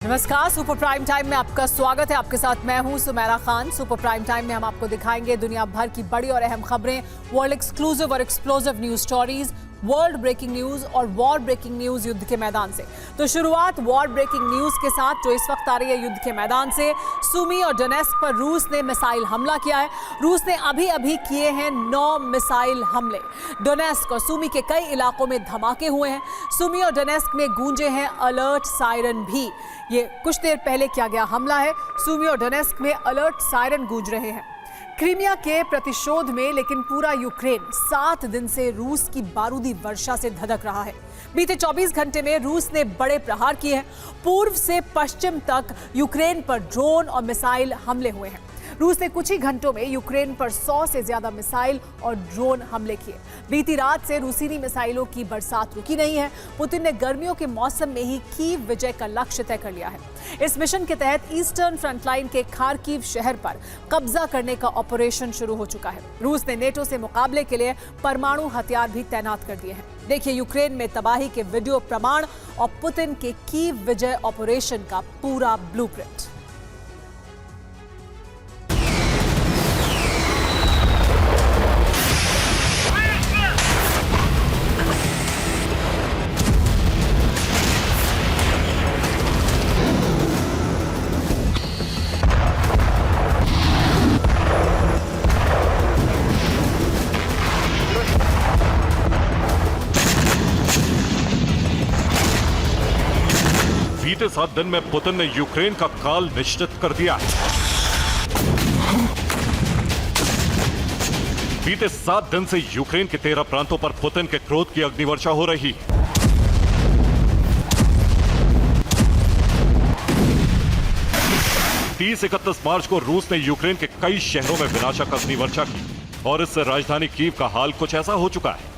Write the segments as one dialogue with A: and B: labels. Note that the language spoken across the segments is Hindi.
A: नमस्कार, सुपर प्राइम टाइम में आपका स्वागत है। आपके साथ मैं हूं Sumera Khan. Super prime time में हम आपको दिखाएंगे दुनिया भर की बड़ी और अहम खबरें, वर्ल्ड एक्सक्लूसिव और explosive news stories, world breaking news और वॉर ब्रेकिंग न्यूज युद्ध के मैदान से। तो शुरुआत वॉर ब्रेकिंग न्यूज के साथ जो इस वक्त आ रही है युद्ध के मैदान से। सुमी और डोनेस्क पर रूस ने मिसाइल हमला किया है। रूस ने अभी किए हैं 9 मिसाइल हमले। डोनेस्क और सुमी के कई इलाकों में धमाके हुए हैं। सुमी और डोनेस्क में गूंजे हैं अलर्ट सायरन भी। ये कुछ देर पहले किया गया हमला है। सुमी और डोनेस्क में अलर्ट सायरन गूंज रहे हैं। क्रीमिया के प्रतिशोध में लेकिन पूरा यूक्रेन 7 दिन से रूस की बारूदी वर्षा से धधक रहा है। बीते 24 घंटे में रूस ने बड़े प्रहार किए हैं। पूर्व से पश्चिम तक यूक्रेन पर ड्रोन और मिसाइल हमले हुए हैं। रूस ने कुछ ही घंटों में यूक्रेन पर 100 से ज्यादा मिसाइल और ड्रोन हमले किए। बीती रात से रूसीनी मिसाइलों की बरसात रुकी नहीं है। पुतिन ने गर्मियों के मौसम में ही कीव विजय का लक्ष्य तय कर लिया है। इस मिशन के तहत ईस्टर्न फ्रंटलाइन के खार्किव शहर पर कब्जा करने का ऑपरेशन शुरू हो चुका है। रूस ने नेटो से मुकाबले के लिए परमाणु हथियार भी तैनात कर दिए हैं। देखिए यूक्रेन में तबाही के वीडियो प्रमाण और पुतिन के कीव विजय ऑपरेशन का पूरा ब्लूप्रिंट।
B: बीते 7 दिन में पुतिन ने यूक्रेन का काल निश्चित कर दिया है। बीते 7 दिन से यूक्रेन के 13 प्रांतों पर पुतिन के क्रोध की अग्निवर्षा हो रही है। तीस 31 मार्च को रूस ने यूक्रेन के कई शहरों में विनाशक अग्निवर्षा की और इससे राजधानी कीव का हाल कुछ ऐसा हो चुका है।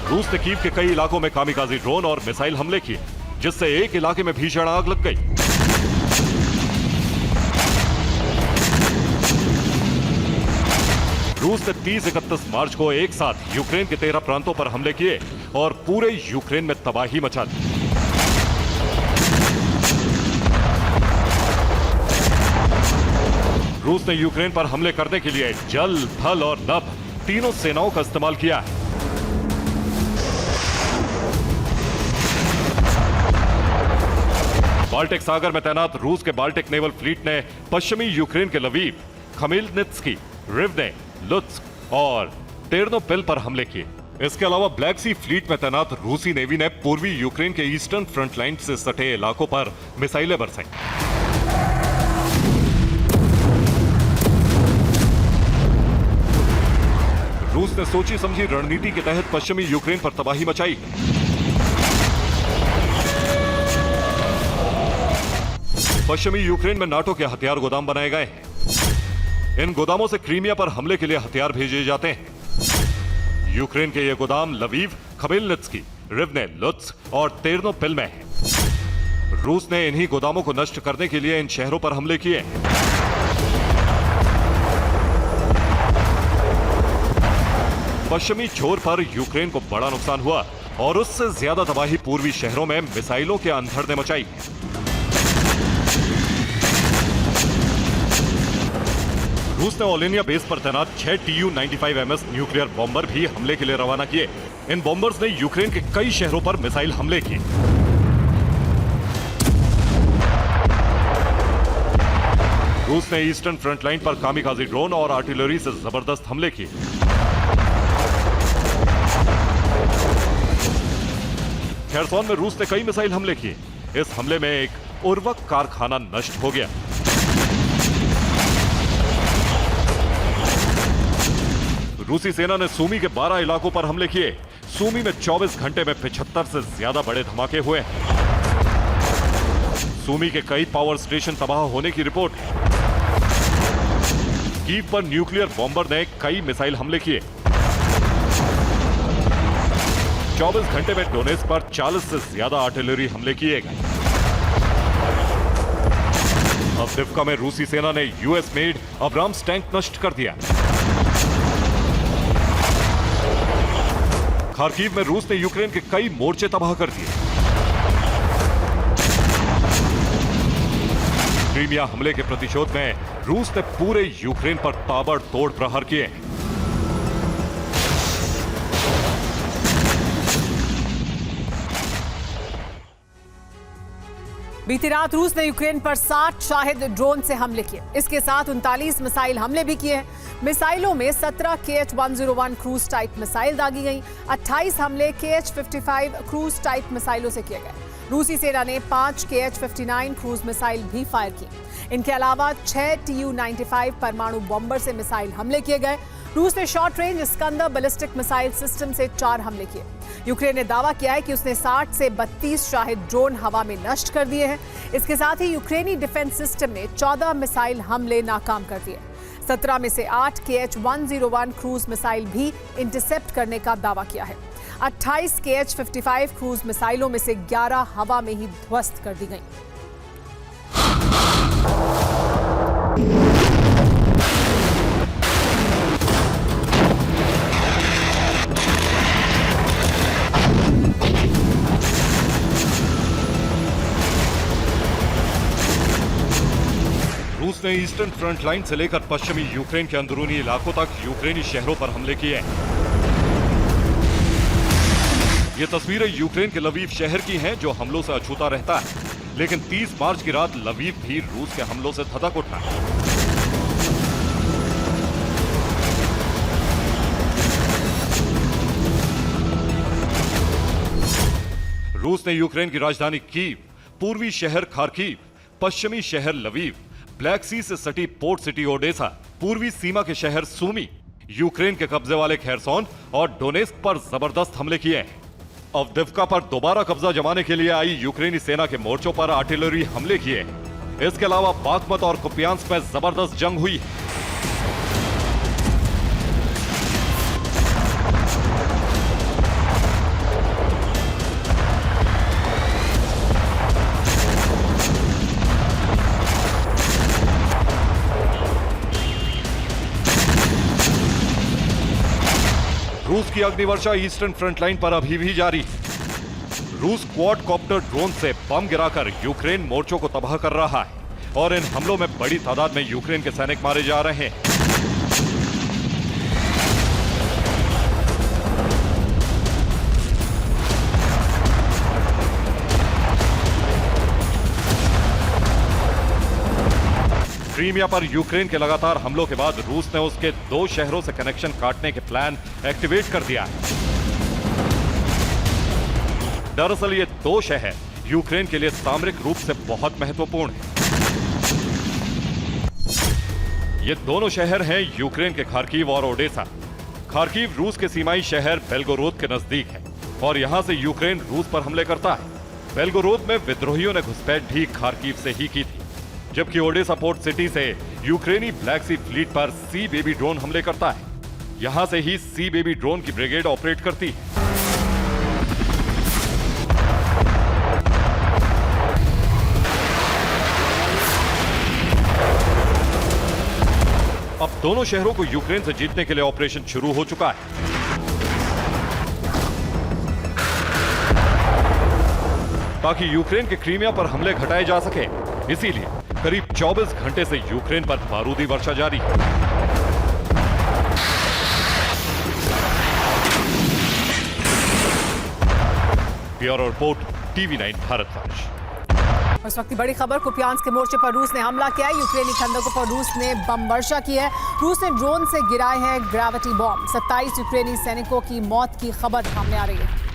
B: रूस ने कीव के कई इलाकों में कामिकाजी ड्रोन और मिसाइल हमले किए, जिससे एक इलाके में भीषण आग लग गई। रूस ने 30 31 मार्च को एक साथ यूक्रेन के 13 प्रांतों पर हमले किए और पूरे यूक्रेन में तबाही मचा दी। रूस ने यूक्रेन पर हमले करने के लिए जल, थल और नभ तीनों सेनाओं का इस्तेमाल किया है। बाल्टिक सागर में तैनात रूस के बाल्टिक नेवल फ्लीट ने पश्चिमी यूक्रेन के लवीव, खमीलनित्स्की, रिवने, लुत्स्क और टेर्नोपिल पर हमले किए। इसके अलावा ब्लैक सी फ्लीट में तैनात रूसी नेवी ने पूर्वी यूक्रेन के ईस्टर्न फ्रंटलाइन से सटे इलाकों पर मिसाइलें बरसाई। रूस ने सोची समझी रणनीति के तहत पश्चिमी यूक्रेन पर तबाही मचाई। पश्चिमी यूक्रेन में नाटो के हथियार गोदाम बनाए गए हैं। इन गोदामों से क्रीमिया पर हमले के लिए हथियार भेजे जाते हैं। यूक्रेन के ये गोदाम लवीव, खमीलनित्स्की, रिवने, लुत्स्क और टेर्नोपिल में हैं। रूस ने इन्हीं गोदामों को नष्ट करने के लिए इन शहरों पर हमले किए। पश्चिमी छोर पर यूक्रेन को बड़ा नुकसान हुआ और उससे ज्यादा तबाही पूर्वी शहरों में मिसाइलों के अंधड़ ने मचाई। रूस ने ओलेनिया बेस पर तैनात 6 Tu-95MS न्यूक्लियर बॉम्बर भी हमले के लिए रवाना किए। इन बॉम्बर्स ने यूक्रेन के कई शहरों पर मिसाइल हमले किए। रूस ने ईस्टर्न फ्रंटलाइन पर कामिकाजी ड्रोन और आर्टिलरी से जबरदस्त हमले किए। खेरसोन में रूस ने कई मिसाइल हमले किए। इस हमले में एक उर्वरक कारखाना नष्ट हो गया। रूसी सेना ने सूमी के 12 इलाकों पर हमले किए। सूमी में 24 घंटे में 75 से ज्यादा बड़े धमाके हुए। सूमी के कई पावर स्टेशन तबाह होने की रिपोर्ट है। कीव पर न्यूक्लियर बॉम्बर ने कई मिसाइल हमले किए। 24 घंटे में डोनेस्क पर 40 से ज्यादा आर्टिलरी हमले किए गए। अवदिव्का में रूसी सेना ने यूएस मेड अब्राम्स टैंक नष्ट कर दिया। खार्किव में रूस ने यूक्रेन के कई मोर्चे तबाह कर दिए। क्रीमिया हमले के प्रतिशोध में रूस ने पूरे यूक्रेन पर ताबड़तोड़ प्रहार किए।
A: बीती रात रूस ने यूक्रेन पर 60 शाहिद ड्रोन से हमले किए। इसके साथ 39 मिसाइल हमले भी किए हैं। मिसाइलों में 17 KH-101 क्रूज टाइप मिसाइल दागी गई। 28 हमले KH-55 क्रूज टाइप मिसाइलों से किए गए। रूसी सेना ने 5 KH-59 क्रूज मिसाइल भी फायर की। इनके अलावा 6 Tu-95 परमाणु बॉम्बर से मिसाइल हमले किए गए। रूस ने short range Iskander ballistic missile system से 4 हमले किए। यूक्रेन ने दावा किया है कि उसने 60 से 32 शाहिद ड्रोन हवा में नष्ट कर दिए हैं। इसके साथ ही यूक्रेनी डिफेंस सिस्टम ने 14 मिसाइल हमले नाकाम कर दिए। 17 में से 8 KH-101 क्रूज मिसाइल भी इंटरसेप्ट करने का दावा किया है। 28 KH-55 क्रूज मिसाइलों में से 11 हवा में ही ध्वस्त कर दी गई।
B: रूस ने ईस्टर्न फ्रंट लाइन से लेकर पश्चिमी यूक्रेन के अंदरूनी इलाकों तक यूक्रेनी शहरों पर हमले किए। ये तस्वीरें यूक्रेन के लवीव शहर की हैं, जो हमलों से अछूता रहता है। लेकिन 30 मार्च की रात लवीव भी रूस के हमलों से धधक उठा। रूस ने यूक्रेन की राजधानी कीव, पूर्वी शहर खार्किव, पश्चिमी शहर लवीव, ब्लैक सी से सटी पोर्ट सिटी ओडेसा, पूर्वी सीमा के शहर सूमी, यूक्रेन के कब्जे वाले खेरसोन और डोनेस्क पर जबरदस्त हमले किए हैं। अवदिव्का पर दोबारा कब्जा जमाने के लिए आई यूक्रेनी सेना के मोर्चों पर आर्टिलरी हमले किए। इसके अलावा बाखमत और कुपियांस्क में जबरदस्त जंग हुई। रूस की अग्निवर्षा ईस्टर्न फ्रंट लाइन पर अभी भी जारी है। रूस क्वाड कॉप्टर ड्रोन से बम गिराकर यूक्रेन मोर्चों को तबाह कर रहा है और इन हमलों में बड़ी तादाद में यूक्रेन के सैनिक मारे जा रहे हैं। क्रीमिया पर यूक्रेन के लगातार हमलों के बाद रूस ने उसके 2 शहरों से कनेक्शन काटने के प्लान एक्टिवेट कर दिया है। दरअसल ये 2 शहर यूक्रेन के लिए सामरिक रूप से बहुत महत्वपूर्ण हैं। ये दोनों शहर हैं यूक्रेन के खार्किव और ओडेसा। खार्किव रूस के सीमाई शहर बेलगोरोद के नजदीक है और यहां से यूक्रेन रूस पर हमले करता है। बेलगोरोद में विद्रोहियों ने घुसपैठ भी खार्किव से ही की थी, जबकि ओडेसा पोर्ट सिटी से यूक्रेनी ब्लैक सी फ्लीट पर सी बेबी ड्रोन हमले करता है। यहां से ही सी बेबी ड्रोन की ब्रिगेड ऑपरेट करती है। अब दोनों शहरों को यूक्रेन से जीतने के लिए ऑपरेशन शुरू हो चुका है। ताकि यूक्रेन के क्रीमिया पर हमले घटाए जा सके, इसीलिए करीब 24 घंटे से यूक्रेन पर बारूदी वर्षा जारी है। Bureau report, TV9 Bharatvarsh.
A: इस वक्त की बड़ी खबर, कुपियांस्क के मोर्चे पर रूस ने हमला किया है। यूक्रेनी खंदकों पर रूस ने बम वर्षा की है। रूस ने ड्रोन से गिराए हैं ग्रेविटी बॉम्ब। 27 यूक्रेनी सैनिकों की मौत की खबर सामने आ रही है।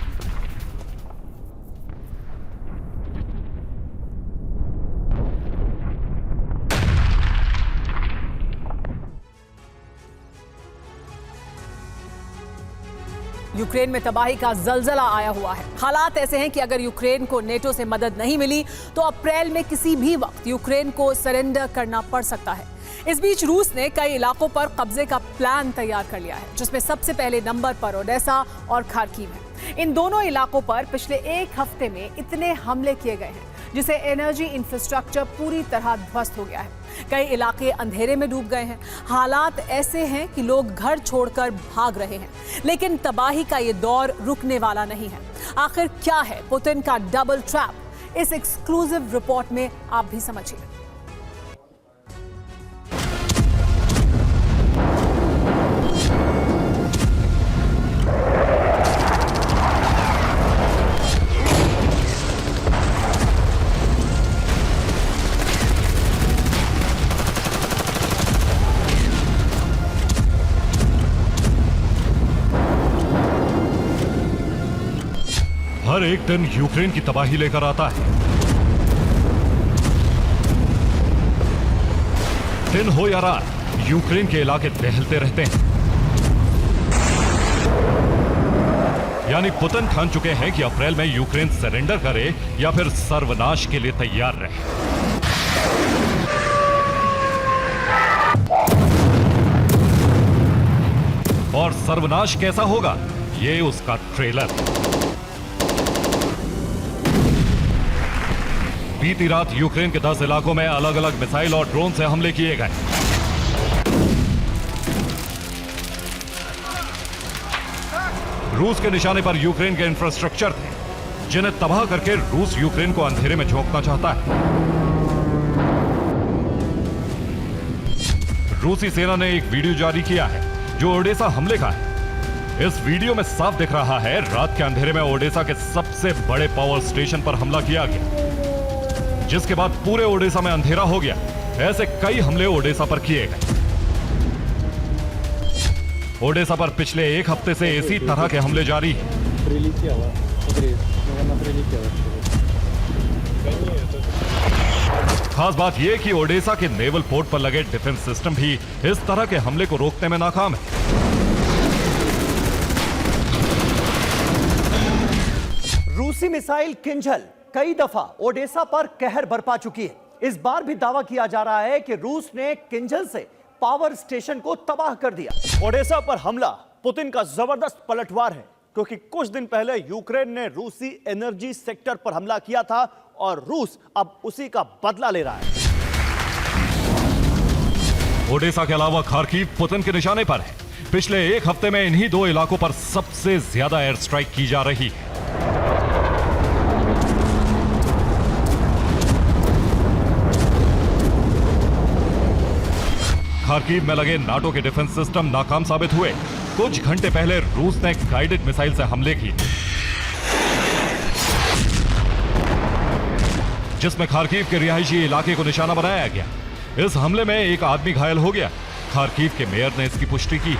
A: यूक्रेन में तबाही का जलजला आया हुआ है। हालात ऐसे हैं कि अगर यूक्रेन को नेटो से मदद नहीं मिली तो अप्रैल में किसी भी वक्त यूक्रेन को सरेंडर करना पड़ सकता है। इस बीच रूस ने कई इलाकों पर कब्जे का प्लान तैयार कर लिया है, जिसमें सबसे पहले नंबर पर ओडेसा और खार्किव है। इन दोनों इलाकों पर पिछले 1 हफ्ते में इतने हमले किए गए हैं जिससे एनर्जी इंफ्रास्ट्रक्चर पूरी तरह ध्वस्त हो गया है। कई इलाके अंधेरे में डूब गए हैं। हालात ऐसे हैं कि लोग घर छोड़कर भाग रहे हैं, लेकिन तबाही का ये दौर रुकने वाला नहीं है। आखिर क्या है पुतिन का डबल ट्रैप? इस एक्सक्लूसिव रिपोर्ट में आप भी समझिए।
B: हर एक दिन यूक्रेन की तबाही लेकर आता है। दिन हो या रात, यूक्रेन के इलाके दहलते रहते हैं। यानी पुतिन ठान चुके हैं कि अप्रैल में यूक्रेन सरेंडर करे या फिर सर्वनाश के लिए तैयार रहे। और सर्वनाश कैसा होगा, ये उसका ट्रेलर। बीती रात यूक्रेन के 10 इलाकों में अलग अलग मिसाइल और ड्रोन से हमले किए गए। रूस के निशाने पर यूक्रेन के इंफ्रास्ट्रक्चर थे, जिन्हें तबाह करके रूस यूक्रेन को अंधेरे में झोंकना चाहता है। रूसी सेना ने एक वीडियो जारी किया है जो ओडेसा हमले का है। इस वीडियो में साफ दिख रहा है रात के अंधेरे में ओडेसा के सबसे बड़े पावर स्टेशन पर हमला किया गया, जिसके बाद पूरे ओडेसा में अंधेरा हो गया। ऐसे कई हमले ओडेसा पर किए गए। ओडेसा पर पिछले एक हफ्ते से इसी तरह के हमले जारी हैं। खास बात यह कि ओडेसा के नेवल पोर्ट पर लगे डिफेंस सिस्टम भी इस तरह के हमले को रोकने में नाकाम है।
C: रूसी मिसाइल किंजल कई दफा ओडेसा पर कहर बरपा चुकी है। इस बार भी दावा किया जा रहा है कि रूस ने किंजल से पावर स्टेशन को तबाह कर दिया। ओडेसा पर हमला पुतिन का जबरदस्त पलटवार है, क्योंकि कुछ दिन पहले यूक्रेन ने रूसी एनर्जी सेक्टर पर हमला किया था और रूस अब उसी का बदला ले रहा है।
B: ओडेसा के अलावा खार्किव पुतिन के निशाने पर है। पिछले एक हफ्ते में इन्हीं दो इलाकों पर सबसे ज्यादा एयर स्ट्राइक की जा रही है। खार्किव में लगे नाटो के डिफेंस सिस्टम नाकाम साबित हुए। कुछ घंटे पहले रूस ने गाइडेड मिसाइल से हमले किए, जिसमें खार्किव के रिहायशी इलाके को निशाना बनाया गया। इस हमले में एक आदमी घायल हो गया। खार्किव के मेयर ने इसकी पुष्टि की।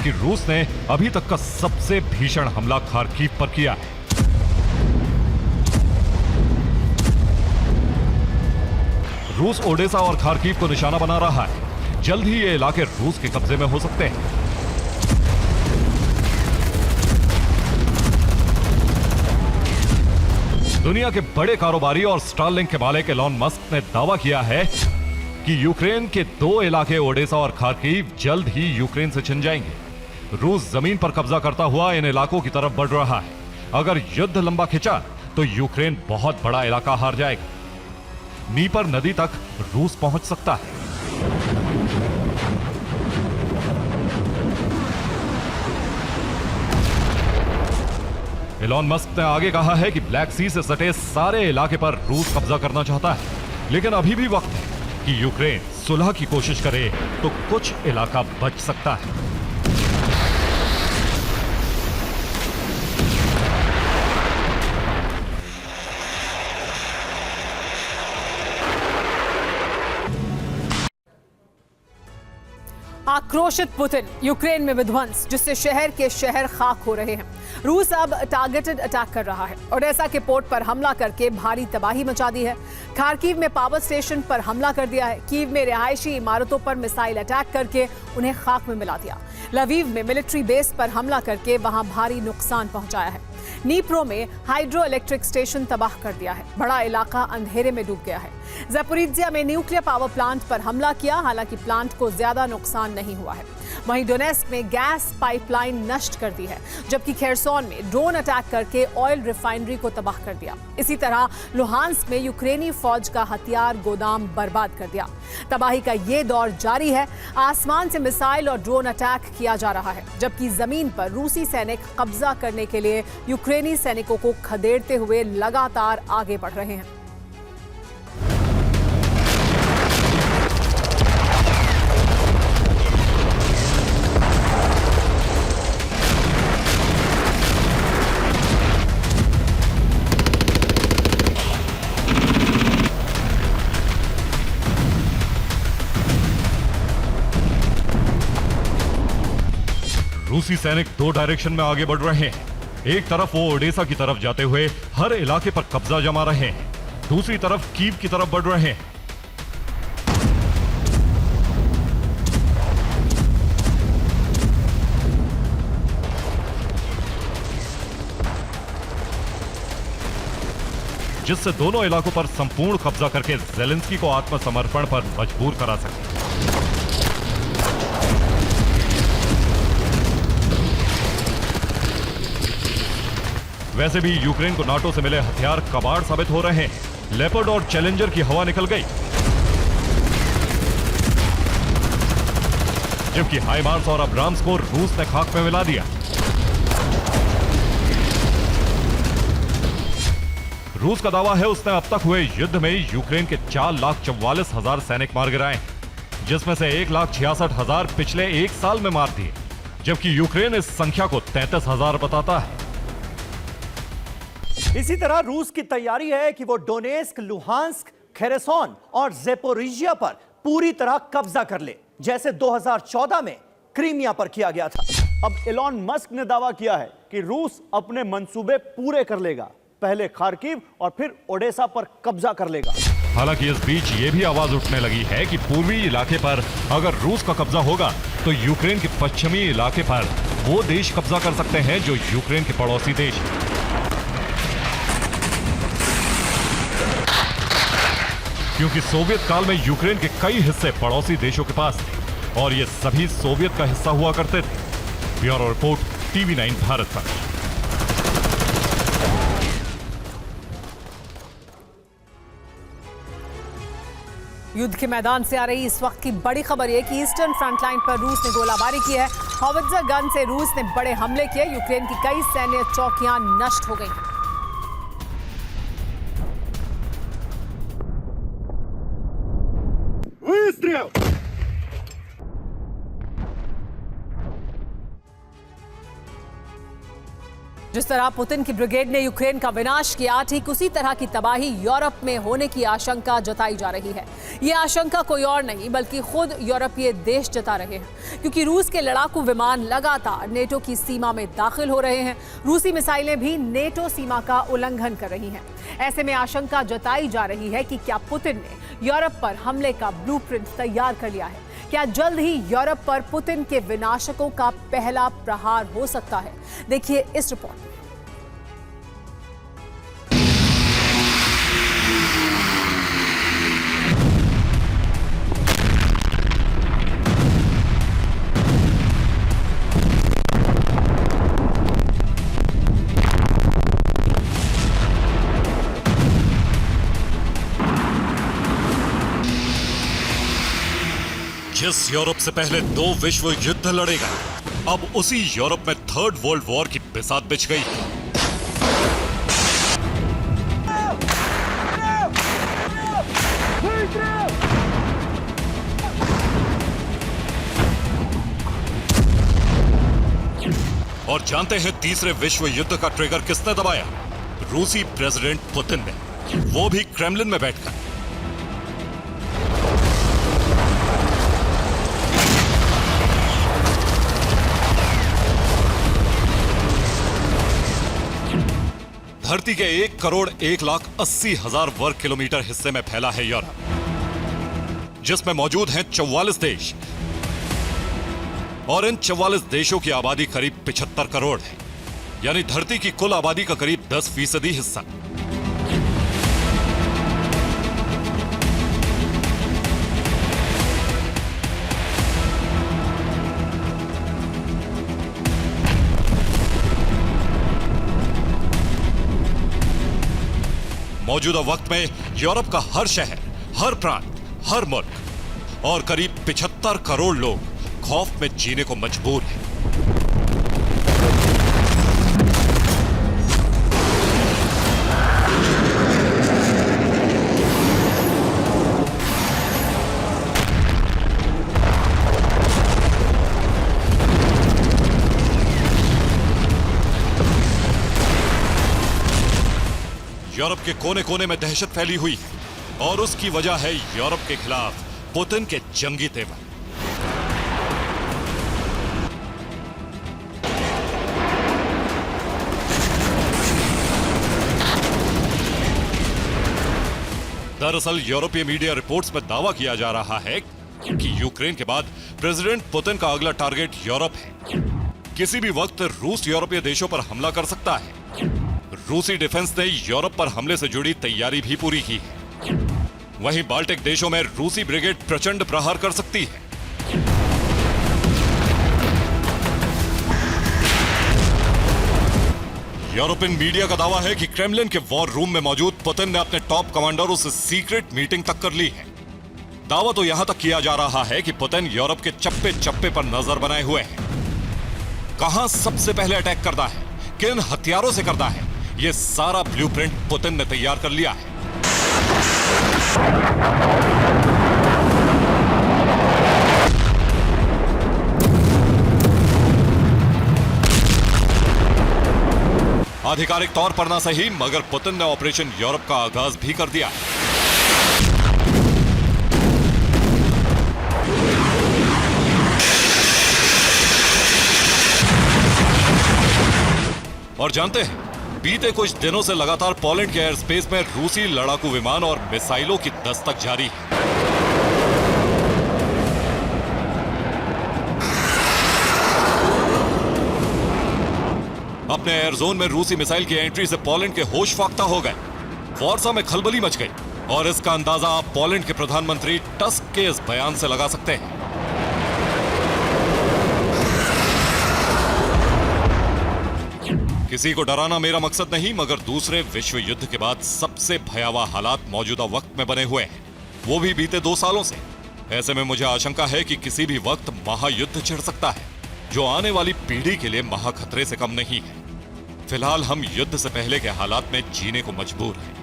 B: कि रूस ने अभी तक का सबसे भीषण हमला खार्किव पर किया है। रूस ओडेसा और खार्किव को निशाना बना रहा है। जल्द ही ये इलाके रूस के कब्जे में हो सकते हैं। दुनिया के बड़े कारोबारी और स्टारलिंक के मालिक एलॉन मस्क ने दावा किया है कि यूक्रेन के 2 इलाके ओडेसा और खार्किव जल्द ही यूक्रेन से छिन जाएंगे। रूस जमीन पर कब्जा करता हुआ इन इलाकों की तरफ बढ़ रहा है। अगर युद्ध लंबा खिंचा तो यूक्रेन बहुत बड़ा इलाका हार जाएगा। नीपर नदी तक रूस पहुंच सकता है। एलॉन मस्क ने आगे कहा है कि ब्लैक सी से सटे सारे इलाके पर रूस कब्जा करना चाहता है, लेकिन अभी भी वक्त है कि यूक्रेन सुलह की कोशिश करे तो कुछ इलाका बच सकता है।
A: आक्रोशित पुतिन, यूक्रेन में विध्वंस, जिससे शहर के शहर खाक हो रहे हैं। रूस अब टारगेटेड अटैक कर रहा है। ओडेसा के पोर्ट पर हमला करके भारी तबाही मचा दी है। खार्किव में पावर स्टेशन पर हमला कर दिया है। कीव में रिहायशी इमारतों पर मिसाइल अटैक करके उन्हें खाक में मिला दिया। लवीव में मिलिट्री बेस पर हमला करके वहां भारी नुकसान पहुंचाया है। नीप्रो में हाइड्रो इलेक्ट्रिक स्टेशन तबाह कर दिया है। बड़ा इलाका अंधेरे में डूब गया है। ज़पोरिज्जिया में न्यूक्लियर पावर प्लांट पर हमला किया, हालांकि प्लांट को ज्यादा नुकसान नहीं हुआ है। वहीं डोनेस्क में गैस पाइपलाइन नष्ट कर दी है, जबकि खेरसोन में ड्रोन अटैक करके ऑयल रिफाइनरी को तबाह कर दिया। इसी तरह लुहांस्क में यूक्रेनी फौज का हथियार गोदाम बर्बाद कर दिया। तबाही का ये दौर जारी है। आसमान से मिसाइल और ड्रोन अटैक किया जा रहा है, जबकि जमीन पर रूसी सैनिक कब्जा करने के लिए यूक्रेनी सैनिकों को खदेड़ते हुए लगातार आगे बढ़ रहे हैं।
B: रूसी सैनिक दो डायरेक्शन में आगे बढ़ रहे हैं। एक तरफ वो ओडेसा की तरफ जाते हुए हर इलाके पर कब्जा जमा रहे हैं, दूसरी तरफ कीव की तरफ बढ़ रहे हैं। जिससे दोनों इलाकों पर संपूर्ण कब्जा करके ज़ेलेंस्की को आत्मसमर्पण पर मजबूर करा सके। वैसे भी यूक्रेन को नाटो से मिले हथियार कबाड़ साबित हो रहे हैं। लेपर्ड और चैलेंजर की हवा निकल गई, जबकि हाइमार्स और अब्राम्स को रूस ने खाक में मिला दिया। रूस का दावा है उसने अब तक हुए युद्ध में यूक्रेन के 4,44,000 सैनिक मार गिराए, जिसमें से 1,66,000 पिछले एक साल में मार दिए, जबकि यूक्रेन इस संख्या को 33,000 बताता है।
C: इसी तरह रूस की तैयारी है कि वो डोनेस्क, लुहांस्क, खेरसोन और ज़पोरिज्जिया पर पूरी तरह कब्जा कर ले, जैसे 2014 में क्रीमिया पर किया गया था।
D: अब एलॉन मस्क ने दावा किया है कि रूस अपने मंसूबे पूरे कर लेगा, पहले खार्किव और फिर ओडेसा पर कब्जा कर लेगा।
B: हालांकि इस बीच ये भी आवाज उठने लगी है कि पूर्वी इलाके पर अगर रूस का कब्जा होगा तो यूक्रेन के पश्चिमी इलाके पर वो देश कब्जा कर सकते हैं जो यूक्रेन के पड़ोसी देश हैं। क्योंकि सोवियत काल में यूक्रेन के कई हिस्से पड़ोसी देशों के पास थे और ये सभी सोवियत का हिस्सा हुआ करते थे। ब्यूरो रिपोर्ट, TV9 भारत पर।
A: युद्ध के मैदान से आ रही इस वक्त की बड़ी खबर यह कि ईस्टर्न फ्रंटलाइन पर रूस ने गोलाबारी की है। हॉवित्जर गन से रूस ने बड़े हमले किए। यूक्रेन की कई सैन्य चौकियां नष्ट हो गई हैं। जिस तरह पुतिन की ब्रिगेड ने यूक्रेन का विनाश किया, ठीक उसी तरह की तबाही यूरोप में होने की आशंका जताई जा रही है। ये आशंका कोई और नहीं बल्कि खुद यूरोपीय देश जता रहे हैं, क्योंकि रूस के लड़ाकू विमान लगातार नेटो की सीमा में दाखिल हो रहे हैं। रूसी मिसाइलें भी नेटो सीमा का उल्लंघन कर रही हैं। ऐसे में आशंका जताई जा रही है कि क्या पुतिन ने यूरोप पर हमले का ब्लूप्रिंट तैयार कर लिया है? क्या जल्द ही यूरोप पर पुतिन के विनाशकों का पहला प्रहार हो सकता है? देखिए इस रिपोर्ट में।
B: जिस यूरोप से पहले 2 विश्व युद्ध लड़ेगा, अब उसी यूरोप में थर्ड वर्ल्ड वॉर की बिसात बिछ गई। और जानते हैं तीसरे विश्व युद्ध का ट्रिगर किसने दबाया? रूसी प्रेसिडेंट पुतिन ने, वो भी क्रेमलिन में बैठकर। धरती के 1,01,80,000 वर्ग किलोमीटर हिस्से में फैला है यूरोप, जिसमें मौजूद हैं 44 देश, और इन 44 देशों की आबादी करीब 75 करोड़ है। यानी धरती की कुल आबादी का करीब 10% हिस्सा। मौजूदा वक्त में यूरोप का हर शहर, हर प्रांत, हर मुल्क और करीब 75 करोड़ लोग खौफ में जीने को मजबूर हैं। यूरोप के कोने कोने में दहशत फैली हुई है और उसकी वजह है यूरोप के खिलाफ पुतिन के जंगी तेवर। दरअसल यूरोपीय मीडिया रिपोर्ट्स में दावा किया जा रहा है कि यूक्रेन के बाद प्रेसिडेंट पुतिन का अगला टारगेट यूरोप है। किसी भी वक्त रूस यूरोपीय देशों पर हमला कर सकता है। रूसी डिफेंस ने यूरोप पर हमले से जुड़ी तैयारी भी पूरी की है। वहीं बाल्टिक देशों में रूसी ब्रिगेड प्रचंड प्रहार कर सकती है। यूरोपियन मीडिया का दावा है कि क्रेमलिन के वॉर रूम में मौजूद पुतिन ने अपने टॉप कमांडरों से सीक्रेट मीटिंग तक कर ली है। दावा तो यहां तक किया जा रहा है कि पुतिन यूरोप के चप्पे चप्पे पर नजर बनाए हुए है। कहां सबसे पहले अटैक करता है, किन हथियारों से करता है, यह सारा ब्लूप्रिंट पुतिन ने तैयार कर लिया है। आधिकारिक तौर पर ना सही, मगर पुतिन ने ऑपरेशन यूरोप का आगाज भी कर दिया। और जानते हैं, बीते कुछ दिनों से लगातार पोलैंड के एयर स्पेस में रूसी लड़ाकू विमान और मिसाइलों की दस्तक जारी है। अपने एयर जोन में रूसी मिसाइल की एंट्री से पोलैंड के होश फाख्ता हो गए। वॉर्सा में खलबली मच गई और इसका अंदाजा आप पोलैंड के प्रधानमंत्री टस्क के इस बयान से लगा सकते हैं। किसी को डराना मेरा मकसद नहीं, मगर दूसरे विश्व युद्ध के बाद सबसे भयावह हालात मौजूदा वक्त में बने हुए हैं, वो भी बीते 2 सालों से। ऐसे में मुझे आशंका है कि किसी भी वक्त महायुद्ध छिड़ सकता है, जो आने वाली पीढ़ी के लिए महाखतरे से कम नहीं है। फिलहाल हम युद्ध से पहले के हालात में जीने को मजबूर हैं।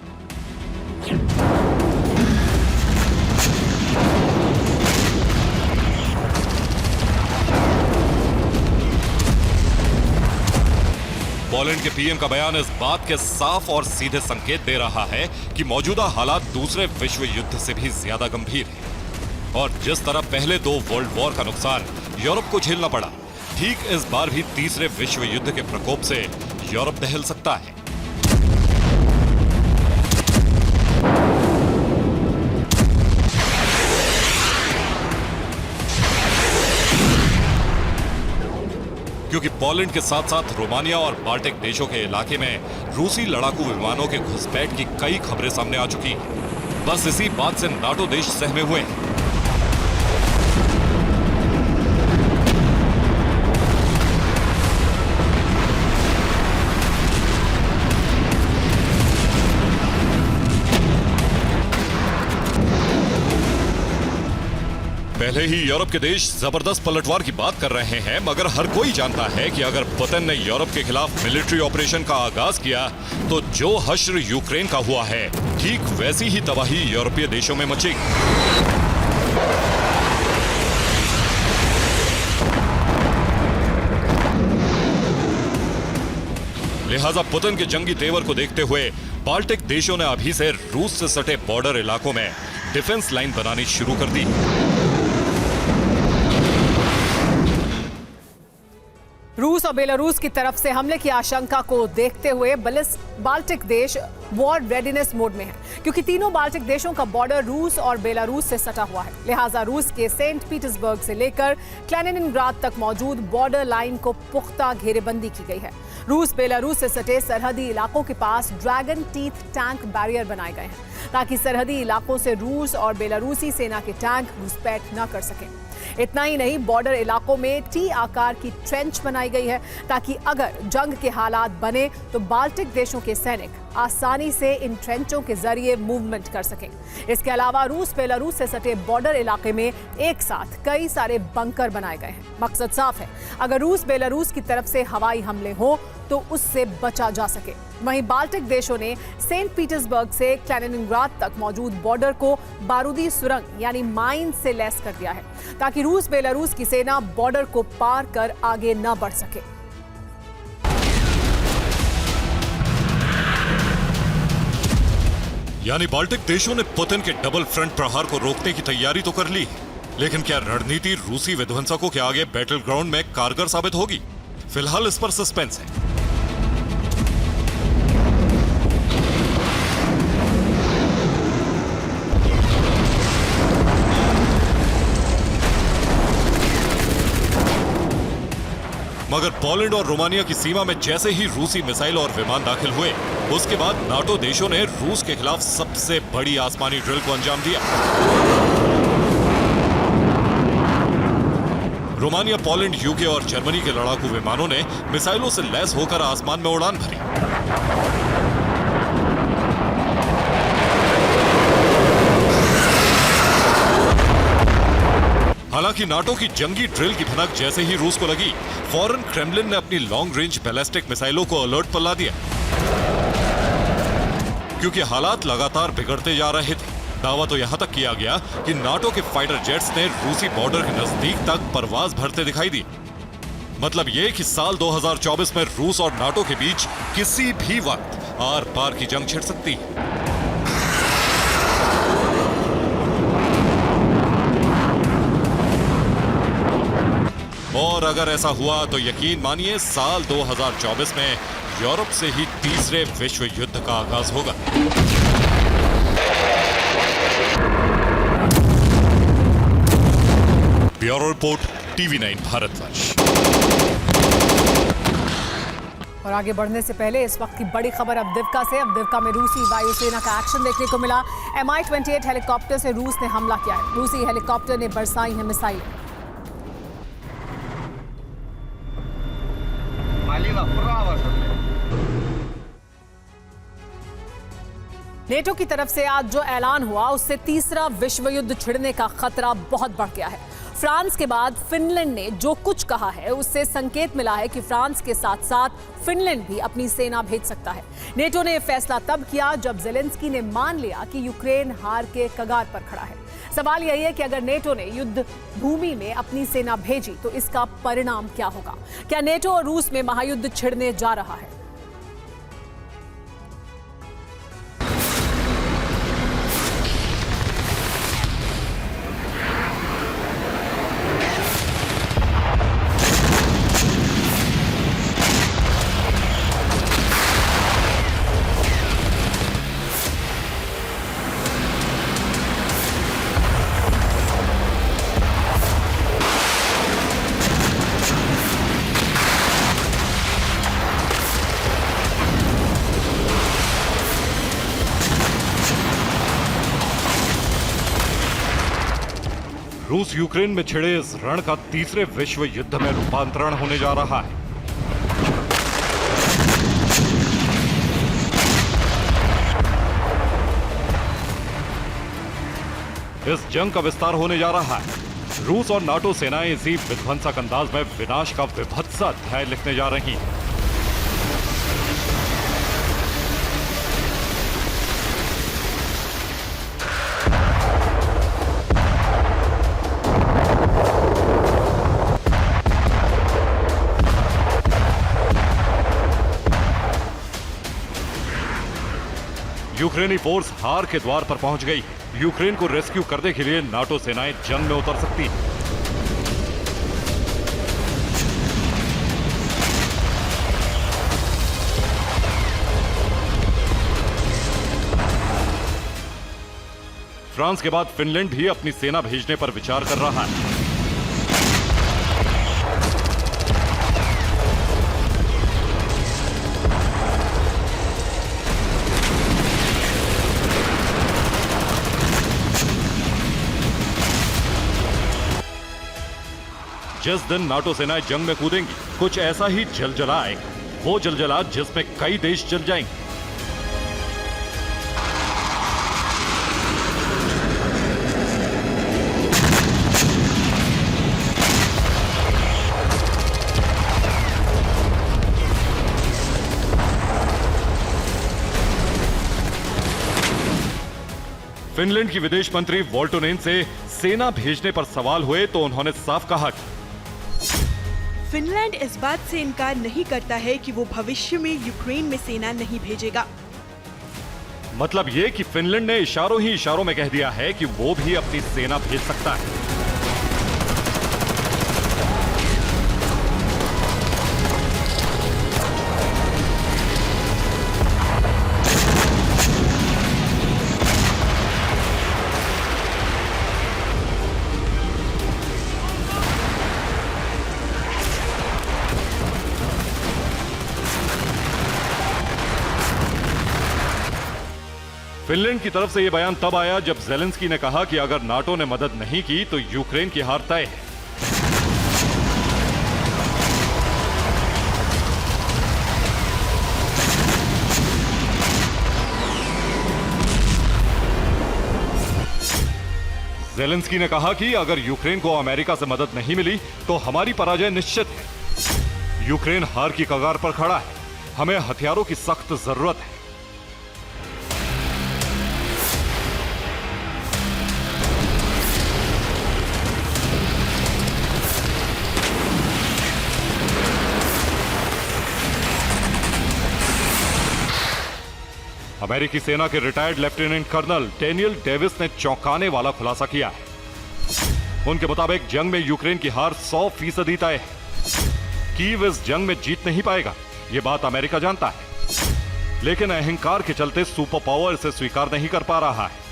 B: पोलैंड के पीएम का बयान इस बात के साफ और सीधे संकेत दे रहा है कि मौजूदा हालात दूसरे विश्व युद्ध से भी ज्यादा गंभीर हैं। और जिस तरह पहले 2 वर्ल्ड वॉर का नुकसान यूरोप को झेलना पड़ा, ठीक इस बार भी तीसरे विश्व युद्ध के प्रकोप से यूरोप दहल सकता है। क्योंकि पोलैंड के साथ साथ रोमानिया और बाल्टिक देशों के इलाके में रूसी लड़ाकू विमानों के घुसपैठ की कई खबरें सामने आ चुकी हैं। बस इसी बात से नाटो देश सहमे हुए हैं। पहले ही यूरोप के देश जबरदस्त पलटवार की बात कर रहे हैं, मगर हर कोई जानता है कि अगर पुतिन ने यूरोप के खिलाफ मिलिट्री ऑपरेशन का आगाज किया तो जो हश्र यूक्रेन का हुआ है, ठीक वैसी ही तबाही यूरोपीय देशों में मचेगी। लिहाजा पुतिन के जंगी तेवर को देखते हुए बाल्टिक देशों ने अभी से रूस से सटे बॉर्डर इलाकों में डिफेंस लाइन बनानी शुरू कर दी।
A: रूस और बेलारूस की तरफ से हमले की आशंका को देखते हुए बाल्टिक देश वॉर रेडीनेस मोड में है, क्योंकि तीनों बाल्टिक देशों का बॉर्डर रूस और बेलारूस से सटा हुआ है। लिहाजा रूस के सेंट पीटर्सबर्ग से लेकर कैलिनिनग्राद तक मौजूद बॉर्डर लाइन को पुख्ता घेरेबंदी की गई है। रूस बेलारूस से सटे सरहदी इलाकों के पास ड्रैगन टीथ टैंक बैरियर बनाए गए हैं, ताकि सरहदी इलाकों से रूस और बेलारूसी सेना के टैंक घुसपैठ न कर सकें। इतना ही नहीं, बॉर्डर इलाकों में टी आकार की ट्रेंच बनाई गई है, ताकि अगर जंग के हालात बने तो बाल्टिक देशों के सैनिक आसानी से इन ट्रेंचों के जरिए मूवमेंट कर सकें। इसके अलावा रूस बेलारूस से सटे बॉर्डर इलाके में एक साथ कई सारे बंकर बनाए गए हैं। मकसद साफ है, अगर रूस बेलारूस की तरफ से हवाई हमले हो तो उससे बचा जा सके। वहीं बाल्टिक देशों ने सेंट पीटर्सबर्ग से कैलिनिनग्राद तक मौजूद बॉर्डर को बारूदी सुरंग यानी माइन से लैस कर दिया है, ताकि रूस बेलारूस की सेना बॉर्डर को पार कर आगे न बढ़ सके।
B: यानी बाल्टिक देशों ने पुतिन के डबल फ्रंट प्रहार को रोकने की तैयारी तो कर ली है, लेकिन क्या रणनीति रूसी विध्वंसकों के आगे बैटल ग्राउंड में कारगर साबित होगी? फिलहाल इस पर सस्पेंस है। मगर पोलैंड और रोमानिया की सीमा में जैसे ही रूसी मिसाइल और विमान दाखिल हुए, उसके बाद नाटो देशों ने रूस के खिलाफ सबसे बड़ी आसमानी ड्रिल को अंजाम दिया। रोमानिया, पोलैंड, यूके और जर्मनी के लड़ाकू विमानों ने मिसाइलों से लैस होकर आसमान में उड़ान भरी। हालांकि नाटो की जंगी ड्रिल की भनक जैसे ही रूस को लगी, फौरन क्रेमलिन ने अपनी लॉन्ग रेंज बैलिस्टिक मिसाइलों को अलर्ट पर ला दिया, क्योंकि हालात लगातार बिगड़ते जा रहे थे। दावा तो यहां तक किया गया कि नाटो के फाइटर जेट्स ने रूसी बॉर्डर के नजदीक तक परवाज भरते दिखाई दी। मतलब ये कि साल 2024 में रूस और नाटो के बीच किसी भी वक्त आर पार की जंग छिड़ सकती है। और अगर ऐसा हुआ तो यकीन मानिए साल 2024 में यूरोप से ही तीसरे विश्व युद्ध का आगाज होगा। Bureau report, TV9 Bharatvarsh.
A: और आगे बढ़ने से पहले इस वक्त की बड़ी खबर अवदिव्का से। अवदिव्का में रूसी वायुसेना का एक्शन देखने को मिला। Mi-28 हेलीकॉप्टर से रूस ने हमला किया है। रूसी हेलीकॉप्टर ने बरसाई है मिसाइल। नेटो की तरफ से आज जो ऐलान हुआ, उससे तीसरा विश्व युद्ध छिड़ने का खतरा बहुत बढ़ गया है। फ्रांस के बाद फिनलैंड ने जो कुछ कहा है, उससे संकेत मिला है कि फ्रांस के साथ साथ फिनलैंड भी अपनी सेना भेज सकता है। नेटो ने फैसला तब किया जब ज़ेलेंस्की ने मान लिया कि यूक्रेन हार के कगार पर खड़ा है। सवाल यही है कि अगर नेटो ने युद्ध भूमि में अपनी सेना भेजी तो इसका परिणाम क्या होगा? क्या नेटो और रूस में महायुद्ध छिड़ने जा रहा है?
B: रूस यूक्रेन में छिड़े इस रण का तीसरे विश्व युद्ध में रूपांतरण होने जा रहा है। इस जंग का विस्तार होने जा रहा है। रूस और नाटो सेनाएं इसी विध्वंसक अंदाज में विनाश का विभत्स अध्याय लिखने जा रही हैं। यूक्रेनी फोर्स हार के द्वार पर पहुंच गई। यूक्रेन को रेस्क्यू करने के लिए नाटो सेनाएं जंग में उतर सकती हैं। फ्रांस के बाद फिनलैंड भी अपनी सेना भेजने पर विचार कर रहा है। जिस दिन नाटो सेनाएं जंग में कूदेंगी, कुछ ऐसा ही जलजला आएगा, वो जलजला जिसमें कई देश जल जाएंगे। फिनलैंड की विदेश मंत्री वोल्टोनेन से सेना भेजने पर सवाल हुए तो उन्होंने साफ कहा कि
E: फिनलैंड इस बात से इनकार नहीं करता है कि वो भविष्य में यूक्रेन में सेना नहीं भेजेगा।
B: मतलब ये कि फिनलैंड ने इशारों ही इशारों में कह दिया है कि वो भी अपनी सेना भेज सकता है। फिनलैंड की तरफ से यह बयान तब आया जब ज़ेलेंस्की ने कहा कि अगर नाटो ने मदद नहीं की तो यूक्रेन की हार तय है। ज़ेलेंस्की ने कहा कि अगर यूक्रेन को अमेरिका से मदद नहीं मिली तो हमारी पराजय निश्चित है। यूक्रेन हार की कगार पर खड़ा है, हमें हथियारों की सख्त जरूरत है। अमेरिकी सेना के retired lieutenant colonel Daniel Davis ने चौंकाने वाला खुलासा किया है। उनके मुताबिक जंग में यूक्रेन की हार 100% तय है। कीव इस जंग में जीत नहीं पाएगा, यह बात अमेरिका जानता है, लेकिन अहंकार के चलते सुपर पावर इसे स्वीकार नहीं कर पा रहा है।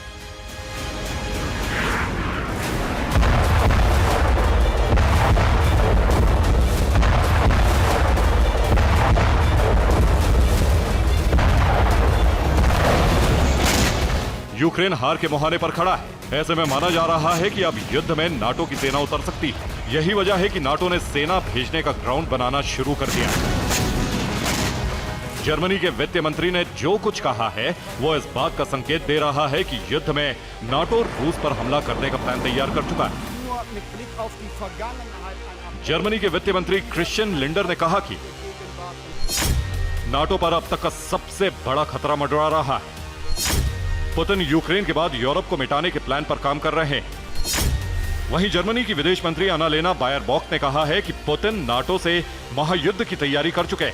B: यूक्रेन हार के मुहाने पर खड़ा है। ऐसे में माना जा रहा है कि अब युद्ध में नाटो की सेना उतर सकती है। यही वजह है कि नाटो ने सेना भेजने का ग्राउंड बनाना शुरू कर दिया। जर्मनी के वित्त मंत्री ने जो कुछ कहा है वो इस बात का संकेत दे रहा है कि युद्ध में नाटो रूस पर हमला करने का प्लान तैयार कर चुका है। जर्मनी के वित्त मंत्री क्रिश्चियन लिंडर ने कहा कि नाटो पर अब तक का सबसे बड़ा खतरा मंडरा रहा है। पुतिन यूक्रेन के बाद यूरोप को मिटाने के प्लान पर काम कर रहे हैं। वहीं जर्मनी की विदेश मंत्री अन्नालेना बायरबॉक ने कहा है कि पुतिन नाटो से महायुद्ध की तैयारी कर चुके हैं।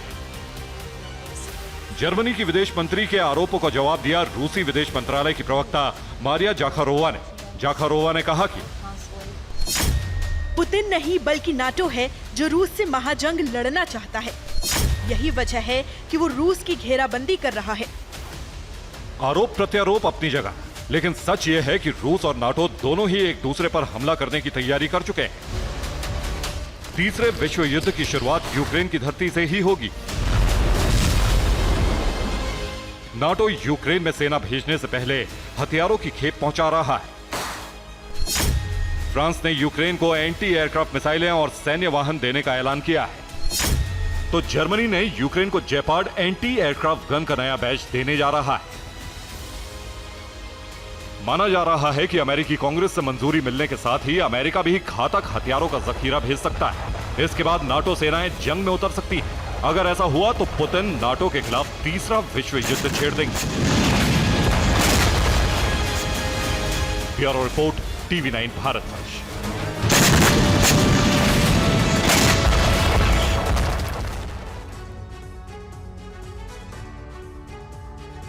B: जर्मनी की विदेश मंत्री के आरोपों का जवाब दिया रूसी विदेश मंत्रालय की प्रवक्ता मारिया जाखारोवा ने कहा कि
E: पुतिन नहीं बल्कि नाटो है जो रूस से महाजंग लड़ना चाहता है। यही वजह है कि वो रूस की घेराबंदी कर रहा है।
B: आरोप प्रत्यारोप अपनी जगह, लेकिन सच यह है कि रूस और नाटो दोनों ही एक दूसरे पर हमला करने की तैयारी कर चुके हैं। तीसरे विश्व युद्ध की शुरुआत यूक्रेन की धरती से ही होगी। नाटो यूक्रेन में सेना भेजने से पहले हथियारों की खेप पहुंचा रहा है। फ्रांस ने यूक्रेन को एंटी एयरक्राफ्ट मिसाइलें और सैन्य वाहन देने का ऐलान किया है। तो जर्मनी ने यूक्रेन को जेपार्ड एंटी एयरक्राफ्ट गन का नया बैच देने जा रहा है। माना जा रहा है कि अमेरिकी कांग्रेस से मंजूरी मिलने के साथ ही अमेरिका भी घातक हथियारों का जखीरा भेज सकता है। इसके बाद नाटो सेनाएं जंग में उतर सकती हैं। अगर ऐसा हुआ तो पुतिन नाटो के खिलाफ तीसरा विश्व युद्ध छेड़ देंगे। Bureau report, TV9 Bharatvarsh.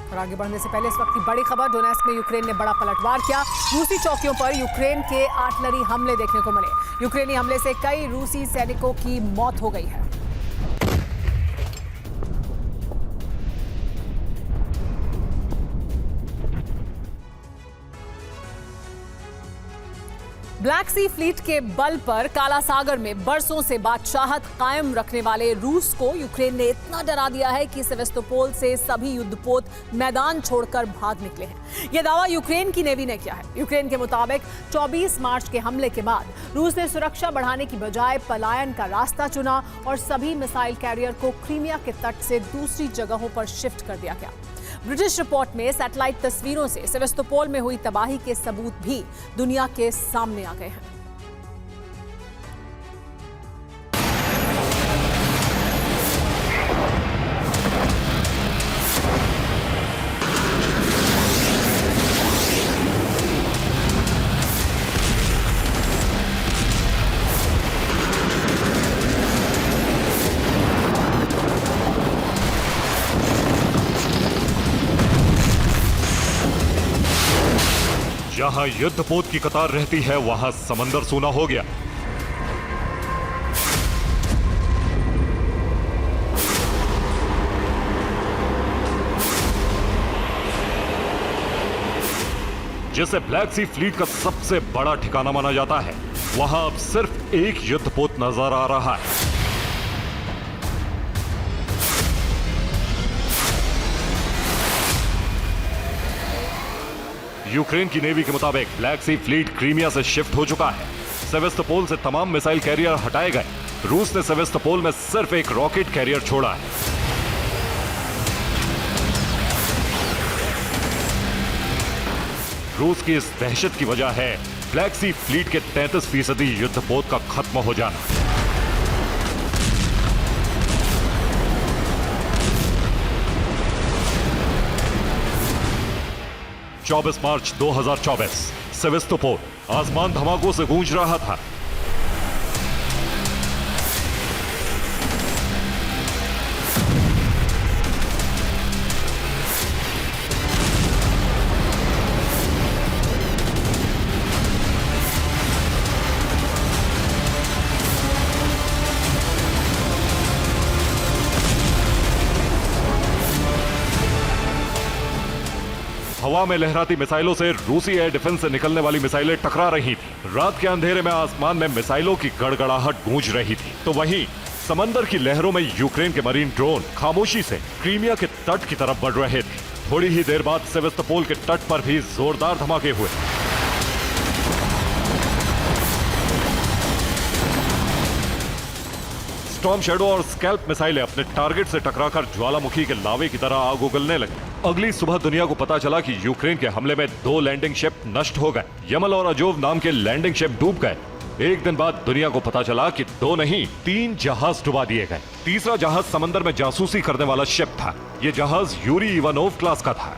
A: और आगे बढ़ने से पहले इस वक्त की बड़ी खबर, डोनेस्क में यूक्रेन ने बड़ा पलटवार किया। रूसी चौकियों पर यूक्रेन के आर्टिलरी हमले देखने को मिले। यूक्रेनी हमले से कई रूसी सैनिकों की मौत हो गई है। ब्लैक सी फ्लीट के बल पर काला सागर में बरसों से बादशाहत कायम रखने वाले रूस को यूक्रेन ने इतना डरा दिया है कि सेवेस्तोपोल से सभी युद्धपोत मैदान छोड़कर भाग निकले हैं। यह दावा यूक्रेन की नेवी ने किया है। यूक्रेन के मुताबिक 24 मार्च के हमले के बाद रूस ने सुरक्षा बढ़ाने की बजाय पलायन का रास्ता चुना और सभी मिसाइल कैरियर को क्रीमिया के तट से दूसरी जगहों पर शिफ्ट कर दिया गया। ब्रिटिश रिपोर्ट में सैटेलाइट तस्वीरों से सेवेस्तोपोल में हुई तबाही के सबूत भी दुनिया के सामने आ गए हैं।
B: जहां युद्धपोत की कतार रहती है वहां समंदर सूना हो गया। जिसे ब्लैक सी फ्लीट का सबसे बड़ा ठिकाना माना जाता है, वहां अब सिर्फ एक युद्धपोत नजर आ रहा है। यूक्रेन की नेवी के मुताबिक ब्लैक सी फ्लीट क्रीमिया से शिफ्ट हो चुका है। सेवेस्तोपोल से तमाम मिसाइल कैरियर हटाए गए। रूस ने सेवेस्तोपोल में सिर्फ एक रॉकेट कैरियर छोड़ा है। रूस की इस दहशत की वजह है ब्लैक सी फ्लीट के 33% युद्धपोत का खत्म हो जाना। 24 मार्च 2024 सेवेस्तोपोल आसमान धमाकों से गूंज रहा था। हवा में लहराती मिसाइलों से रूसी एयर डिफेंस से निकलने वाली मिसाइलें टकरा रही थी। रात के अंधेरे में आसमान में मिसाइलों की गड़गड़ाहट गूंज रही थी, तो वहीं समंदर की लहरों में यूक्रेन के मरीन ड्रोन खामोशी से क्रीमिया के तट की तरफ बढ़ रहे थे। थोड़ी ही देर बाद सेवेस्तोपोल के तट पर भी जोरदार धमाके हुए। स्टॉर्म शैडो और स्कैल्प मिसाइलें अपने टारगेट से टकराकर ज्वालामुखी के लावे की तरह आग उगलने लगी। अगली सुबह दुनिया को पता चला कि यूक्रेन के हमले में 2 लैंडिंग शिप नष्ट हो गए। यमल और अजोव नाम के लैंडिंग शिप डूब गए। एक दिन बाद दुनिया को पता चला कि 2 नहीं 3 जहाज डुबा दिए गए। तीसरा जहाज समंदर में जासूसी करने वाला शिप था। यह जहाज यूरी इवानोव क्लास का था।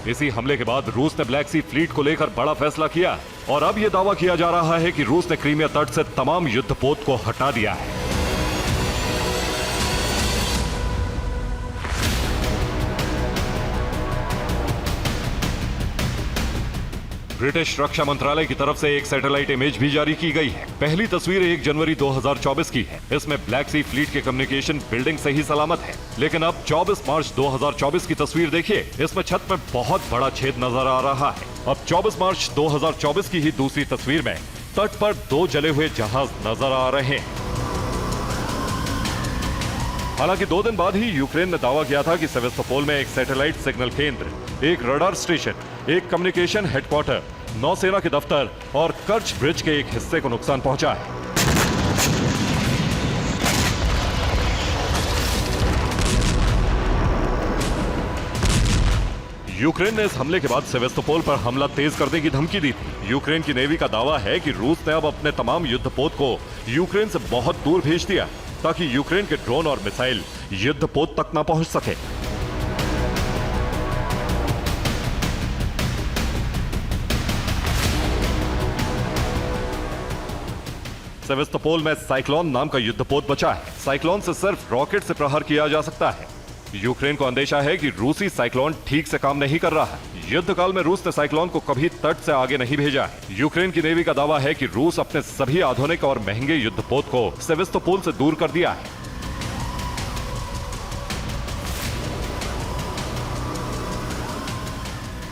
B: इसी हमले के बाद रूस ने ब्लैक सी फ्लीट को लेकर बड़ा फैसला किया और अब यह दावा किया जा रहा है कि रूस ने क्रीमिया तट से तमाम युद्धपोत को हटा दिया है। ब्रिटिश रक्षा मंत्रालय की तरफ से एक सैटेलाइट इमेज भी जारी की गई है। पहली तस्वीर 1 जनवरी 2024 की है। इसमें ब्लैक सी फ्लीट के कम्युनिकेशन बिल्डिंग सही सलामत है, लेकिन अब 24 मार्च 2024 की तस्वीर देखिए। इसमें छत में बहुत बड़ा छेद नजर आ रहा है। अब 24 मार्च 2024 की ही दूसरी तस्वीर में तट पर 2 जले हुए जहाज नजर आ रहे हैं। हालांकि 2 दिन बाद ही यूक्रेन ने दावा किया था कि सेवेस्तोपोल में एक सैटेलाइट सिग्नल केंद्र, एक रडार स्टेशन, एक कम्युनिकेशन हेडक्वार्टर, नौसेना के दफ्तर और कर्च ब्रिज के एक हिस्से को नुकसान पहुंचा है। यूक्रेन ने इस हमले के बाद सेवेस्तोपोल पर हमला तेज करने की धमकी दी थी। यूक्रेन की नेवी का दावा है कि रूस ने अब अपने तमाम युद्धपोत को यूक्रेन से बहुत दूर भेज दिया ताकि यूक्रेन के ड्रोन और मिसाइल युद्धपोत तक न पहुंच सके। सेवेस्तोपोल में साइक्लोन नाम का युद्धपोत बचा है। साइक्लोन से सिर्फ रॉकेट से प्रहार किया जा सकता है। यूक्रेन को अंदेशा है कि रूसी साइक्लोन ठीक से काम नहीं कर रहा है। युद्ध काल में रूस ने साइक्लोन को कभी तट से आगे नहीं भेजा है। यूक्रेन की नेवी का दावा है कि रूस अपने सभी आधुनिक और महंगे युद्धपोत को सेवेस्तोपोल से दूर कर दिया है।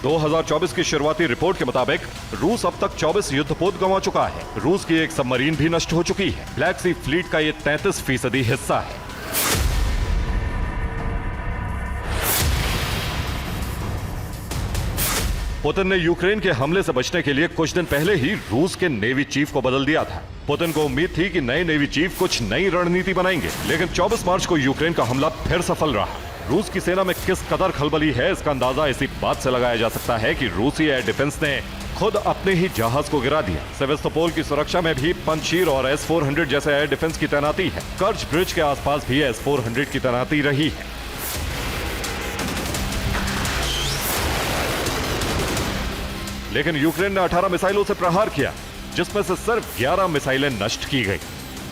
B: 2024 की शुरुआती रिपोर्ट के मुताबिक रूस अब तक 24 युद्धपोत गंवा चुका है। रूस की एक सबमरीन भी नष्ट हो चुकी है। ब्लैक सी फ्लीट का ये 33% हिस्सा है। पुतिन ने यूक्रेन के हमले से बचने के लिए कुछ दिन पहले ही रूस के नेवी चीफ को बदल दिया था। पुतिन को उम्मीद थी कि नए नेवी चीफ कुछ नई रणनीति बनाएंगे, लेकिन 24 मार्च को यूक्रेन का हमला फिर सफल रहा। रूस की सेना में किस कदर खलबली है, इसका अंदाजा इसी बात से लगाया जा सकता है कि रूसी एयर डिफेंस ने खुद अपने ही जहाज को गिरा दिया। सेवेस्तोपोल की सुरक्षा में भी पंजशीर और S-400 जैसे एयर डिफेंस की तैनाती है। कर्च ब्रिज के आसपास भी S-400 की तैनाती रही है। लेकिन यूक्रेन ने 18 मिसाइलों से प्रहार किया, जिसमें से सिर्फ 11 मिसाइलें नष्ट की गई।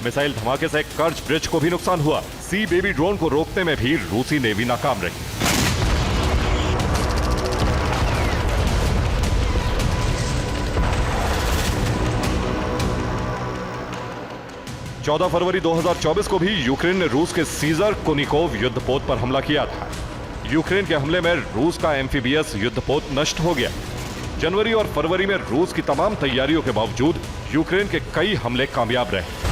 B: मिसाइल धमाके से कर्च ब्रिज को भी नुकसान हुआ। सी बेबी ड्रोन को रोकने में भी रूसी नेवी नाकाम रही। चौदह फरवरी 2024 को भी यूक्रेन ने रूस के सीजर कोनिकोव युद्धपोत पर हमला किया था। यूक्रेन के हमले में रूस का एम्फीबियस युद्धपोत नष्ट हो गया। जनवरी और फरवरी में रूस की तमाम तैयारियों के बावजूद यूक्रेन के कई हमले कामयाब रहे।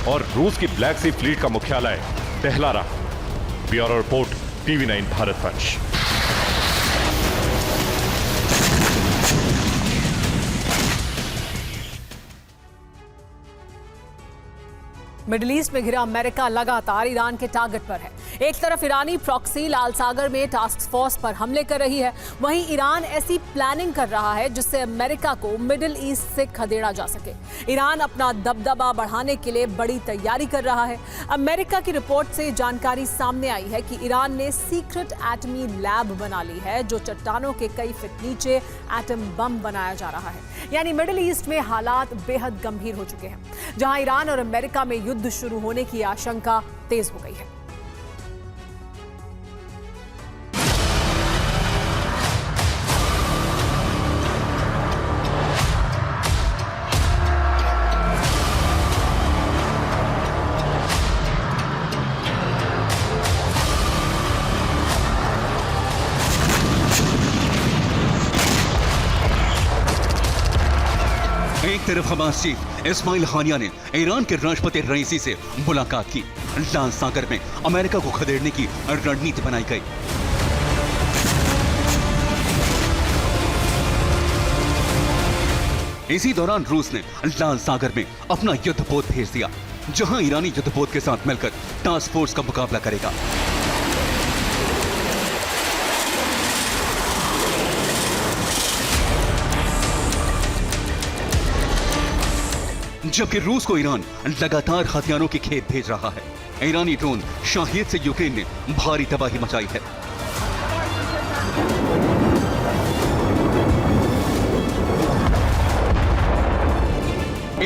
B: और रूस की ब्लैक सी फ्लीट का मुख्यालय टहला रहा। Bureau report, TV9 Bharatvarsh.
A: Middle east में घिरा अमेरिका लगातार ईरान के टारगेट पर है। एक तरफ ईरानी प्रॉक्सी लाल सागर में टास्क फोर्स पर हमले कर रही है, वहीं ईरान ऐसी प्लानिंग कर रहा है जिससे अमेरिका को मिडिल ईस्ट से खदेड़ा जा सके। ईरान अपना दबदबा बढ़ाने के लिए बड़ी तैयारी कर रहा है। अमेरिका की रिपोर्ट से जानकारी सामने आई है कि ईरान ने सीक्रेट एटमी लैब बना ली है, जो चट्टानों के कई फीट नीचे एटम बम बनाया जा रहा है। यानी मिडिल ईस्ट में हालात बेहद गंभीर हो चुके हैं, जहां ईरान और अमेरिका में युद्ध शुरू होने की आशंका तेज हो गई है।
F: एक तरफ हमास चीफ इस्माइल हानिया ने ईरान के राष्ट्रपति रईसी से मुलाकात की। लाल सागर में अमेरिका को खदेड़ने की रणनीति बनाई गई। इसी दौरान रूस ने लाल सागर में अपना युद्धपोत भेज दिया, जहां ईरानी युद्धपोत के साथ मिलकर टास्क फोर्स का मुकाबला करेगा। जबकि रूस को ईरान लगातार हथियारों की खेप भेज रहा है। ईरानी ड्रोन शाहिद से यूक्रेन ने भारी तबाही मचाई है।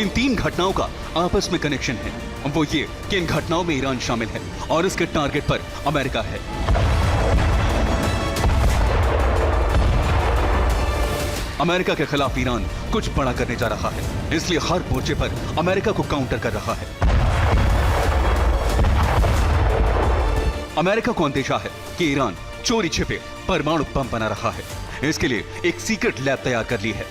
F: इन तीन घटनाओं का आपस में कनेक्शन है, वो ये कि इन घटनाओं में ईरान शामिल है और इसके टारगेट पर अमेरिका है। अमेरिका के खिलाफ ईरान कुछ बड़ा करने जा रहा है, इसलिए हर मोर्चे पर अमेरिका को काउंटर कर रहा है। अमेरिका को अंदेशा है कि ईरान चोरी छिपे परमाणु बम बना रहा है। इसके लिए एक सीक्रेट लैब तैयार कर ली है।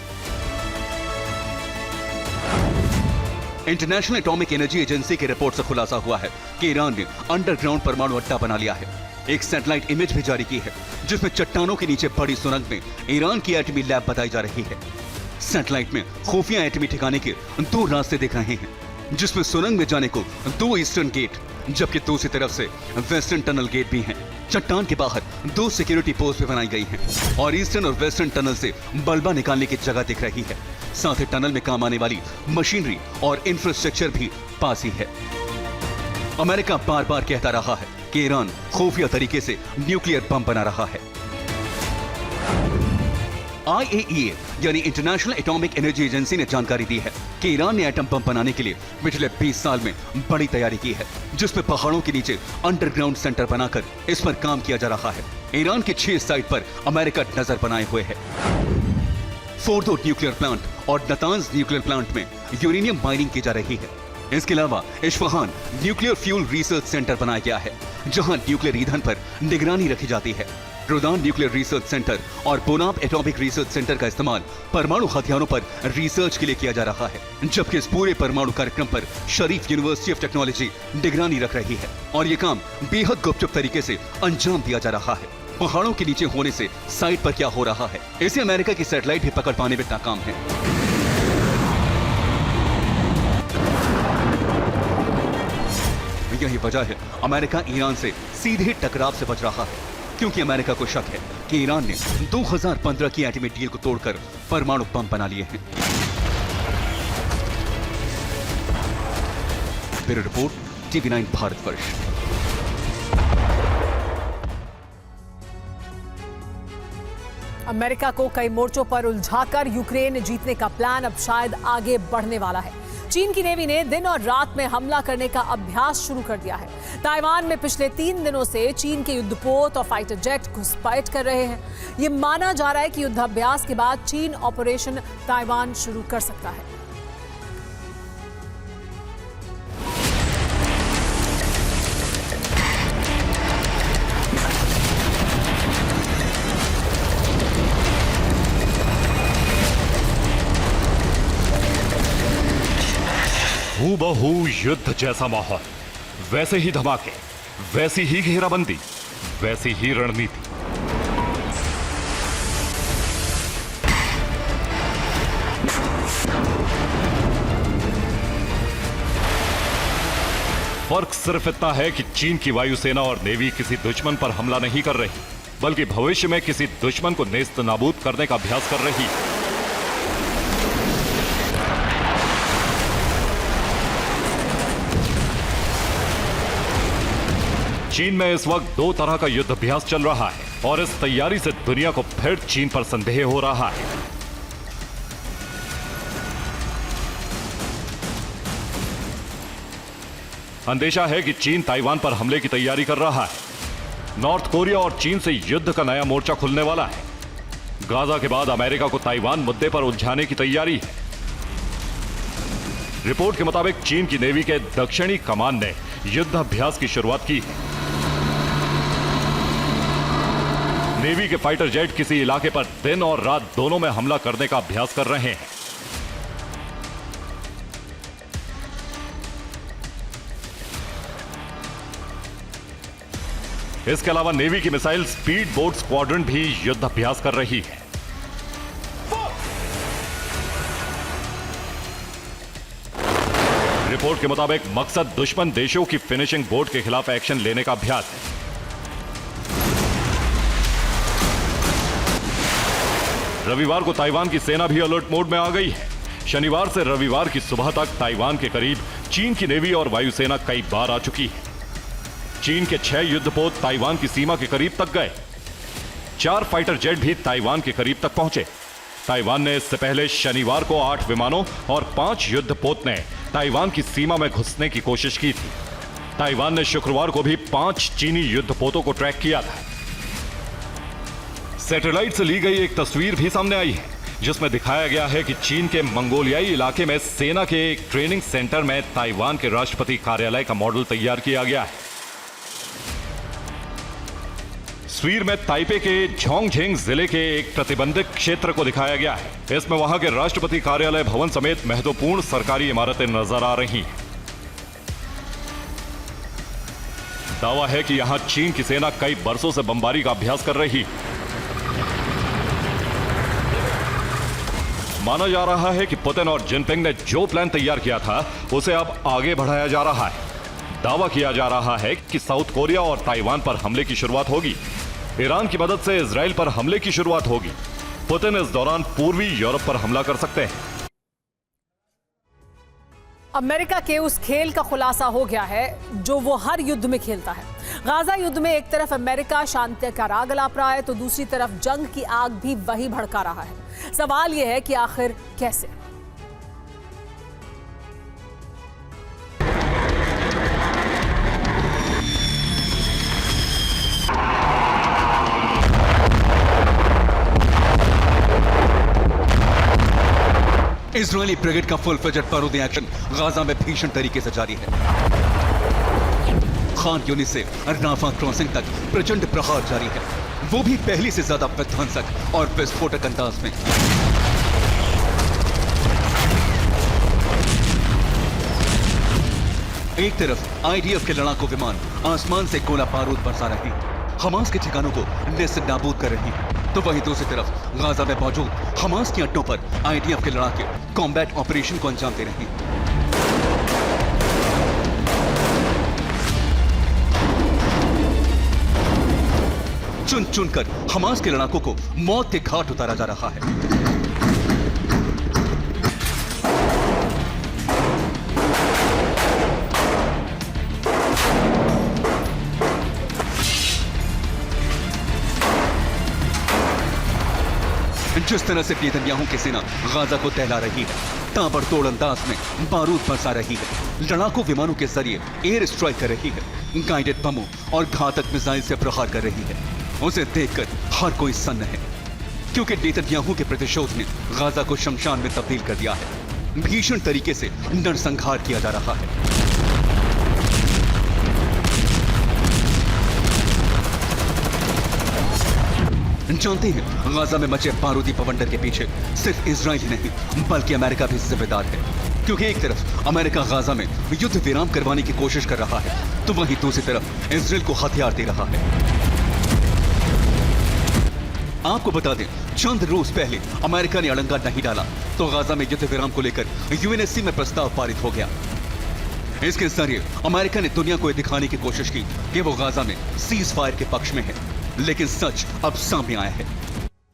F: इंटरनेशनल एटॉमिक एनर्जी एजेंसी की रिपोर्ट से खुलासा हुआ है कि ईरान ने अंडरग्राउंड परमाणु अड्डा बना लिया है। एक सैटेलाइट इमेज भी जारी की है, जिसमें चट्टानों के नीचे बड़ी सुरंग में ईरान की एटमी लैब बताई जा रही है। सैटेलाइट में खुफिया एटमी ठिकाने के दो रास्ते दिख रहे हैं, जिसमें सुरंग में जाने को दो ईस्टर्न गेट, जबकि दूसरी तरफ से वेस्टर्न टनल गेट भी हैं। चट्टान के बाहर दो सिक्योरिटी पोस्ट भी बनाई गई हैं और ईस्टर्न और वेस्टर्न टनल से मलबा निकालने की जगह दिख रही है। साथ ही टनल में काम आने वाली मशीनरी और इंफ्रास्ट्रक्चर भी पास ही है। अमेरिका बार बार कहता रहा है कि ईरान खुफिया तरीके से न्यूक्लियर बम बना रहा है। IAEA यानी इंटरनेशनल एटॉमिक एनर्जी एजेंसी ने जानकारी दी है कि ईरान ने एटम बम बनाने के लिए पिछले 20 साल में बड़ी तैयारी की है, जिसमें पहाड़ों के नीचे अंडरग्राउंड सेंटर बनाकर इस पर काम किया जा रहा है। ईरान के 6 साइट पर अमेरिका नजर बनाए हुए है। फोर्डो न्यूक्लियर प्लांट और नतांज न्यूक्लियर प्लांट में यूरेनियम माइनिंग की जा रही है। इसके अलावा Isfahan nuclear fuel research centre बनाया गया है, जहां न्यूक्लियर ईंधन पर निगरानी रखी जाती है। रुदान न्यूक्लियर रिसर्च सेंटर और बोनाब एटॉमिक रिसर्च सेंटर का इस्तेमाल परमाणु हथियारों पर रिसर्च के लिए किया जा रहा है, जबकि इस पूरे परमाणु कार्यक्रम पर शरीफ यूनिवर्सिटी ऑफ टेक्नोलॉजी निगरानी रख रही है और ये काम बेहद गुपचुप तरीके से अंजाम दिया जा रहा है। पहाड़ों के नीचे होने से साइट पर क्या हो रहा है, इसे अमेरिका की सैटेलाइट भी पकड़ पाने में नाकाम है। यही वजह है अमेरिका ईरान से सीधे टकराव से बच रहा है, क्योंकि अमेरिका को शक है कि ईरान ने 2015 की एटमी डील को तोड़कर परमाणु बम बना लिए हैं। Bureau report, TV9 Bharatvarsh.
A: America को कई मोर्चों पर उलझाकर यूक्रेन जीतने का प्लान अब शायद आगे बढ़ने वाला है। चीन की नेवी ने दिन और रात में हमला करने का अभ्यास शुरू कर दिया है। ताइवान में पिछले 3 दिनों से चीन के युद्धपोत और फाइटर जेट घुसपैठ कर रहे हैं। ये माना जा रहा है कि युद्धाभ्यास के बाद चीन ऑपरेशन ताइवान शुरू कर सकता है।
B: हूबहू युद्ध जैसा माहौल, वैसे ही धमाके, वैसी ही घेराबंदी, वैसी ही रणनीति। फर्क सिर्फ इतना है कि चीन की वायुसेना और नेवी किसी दुश्मन पर हमला नहीं कर रही, बल्कि भविष्य में किसी दुश्मन को नेस्त नाबूद करने का अभ्यास कर रही है। चीन में इस वक्त 2 तरह का युद्ध अभ्यास चल रहा है और इस तैयारी से दुनिया को फिर चीन पर संदेह हो रहा है। अंदेशा है कि चीन ताइवान पर हमले की तैयारी कर रहा है। नॉर्थ कोरिया और चीन से युद्ध का नया मोर्चा खुलने वाला है। गाजा के बाद अमेरिका को ताइवान मुद्दे पर उलझाने की तैयारी है। रिपोर्ट के मुताबिक चीन की नेवी के दक्षिणी कमान ने युद्ध अभ्यास की शुरुआत की है। नेवी के फाइटर जेट किसी इलाके पर दिन और रात दोनों में हमला करने का अभ्यास कर रहे हैं। इसके अलावा नेवी की मिसाइल स्पीड बोट स्क्वाड्रन भी युद्ध अभ्यास कर रही है। रिपोर्ट के मुताबिक मकसद दुश्मन देशों की फिनिशिंग बोट के खिलाफ एक्शन लेने का अभ्यास है। रविवार को ताइवान की सेना भी अलर्ट मोड में आ गई है। शनिवार से रविवार की सुबह तक ताइवान के करीब चीन की नेवी और वायुसेना कई बार आ चुकी है। चीन के 6 युद्धपोत ताइवान की सीमा के करीब तक गए। 4 फाइटर जेट भी ताइवान के करीब तक पहुंचे। ताइवान ने इससे पहले शनिवार को 8 विमानों और 5 युद्धपोत ने ताइवान की सीमा में घुसने की कोशिश की थी। ताइवान ने शुक्रवार को भी 5 चीनी युद्धपोतों को ट्रैक किया था। सैटेलाइट से ली गई एक तस्वीर भी सामने आई है, जिसमें दिखाया गया है कि चीन के मंगोलियाई इलाके में सेना के एक ट्रेनिंग सेंटर में ताइवान के राष्ट्रपति कार्यालय का मॉडल तैयार किया गया है। तस्वीर में ताइपे के झोंगझेंग जिले के एक प्रतिबंधित क्षेत्र को दिखाया गया है। इसमें वहां के राष्ट्रपति कार्यालय भवन समेत महत्वपूर्ण सरकारी इमारतें नजर आ रही हैं। दावा है कि यहां चीन की सेना कई बरसों से बमबारी का अभ्यास कर रही है। माना जा रहा है कि पुतिन और जिनपिंग ने जो प्लान तैयार किया था उसे अब आगे बढ़ाया जा रहा है। दावा किया जा रहा है कि साउथ कोरिया और ताइवान पर हमले की शुरुआत होगी। ईरान की मदद से इजराइल पर हमले की शुरुआत होगी। पुतिन इस दौरान पूर्वी यूरोप पर हमला कर सकते हैं।
A: अमेरिका के उस खेल का खुलासा हो गया है जो वो हर युद्ध में खेलता है। गाजा युद्ध में एक तरफ अमेरिका शांति का राग अलाप रहा है तो दूसरी तरफ जंग की आग भी वही भड़का रहा है। सवाल यह है कि आखिर कैसे।
F: इजरायली ब्रिगेड का फुल फ्लेजेड बारूदी एक्शन गाजा में भीषण तरीके से जारी है। खान यूनिस से राफा क्रॉसिंग तक प्रचंड प्रहार जारी है, वो भी पहले से ज्यादा विध्वंसक और विस्फोटक अंदाज में। एक तरफ आईडीएफ के लड़ाकू विमान आसमान से गोला बारूद बरसा रही है, हमास के ठिकानों को नेस्त नाबूद कर रही है, तो वहीं दूसरी तरफ गाजा में मौजूद हमास के अड्डों पर आईडीएफ के लड़ाके कॉम्बैट ऑपरेशन को अंजाम दे रहे हैं। चुन चुनकर हमास के लड़ाकों को मौत के घाट उतारा जा रहा है। जिस तरह से नेतन्याहू की सेना गाजा को दहला रही है, ताबड़तोड़ अंदाज में बारूद बरसा रही है, लड़ाकू विमानों के जरिए एयर स्ट्राइक कर रही है, गाइडेड बमों और घातक मिसाइल से प्रहार कर रही है, उसे देखकर हर कोई सन्न है, क्योंकि नेतन्याहू के प्रतिशोध ने गाजा को शमशान में तब्दील कर दिया है। भीषण तरीके से नरसंहार किया जा रहा है। जानते हैं, गाजा में मचे बारूदी बवंडर के पीछे सिर्फ इजराइल ही नहीं बल्कि अमेरिका भी जिम्मेदार है, क्योंकि एक तरफ अमेरिका गाजा में युद्ध विराम करवाने की कोशिश कर रहा है, तो वहीं दूसरी तरफ इजराइल को हथियार दे रहा है। आपको बता दें, चंद रोज पहले अमेरिका ने अड़ंगा नहीं डाला तो गाजा में युद्ध विराम को लेकर यूएनएससी में प्रस्ताव पारित हो गया। इसके जरिए अमेरिका ने दुनिया को यह दिखाने की कोशिश की कि वो गाजा में सीज फायर के पक्ष में है, लेकिन सच अब सामने आया है।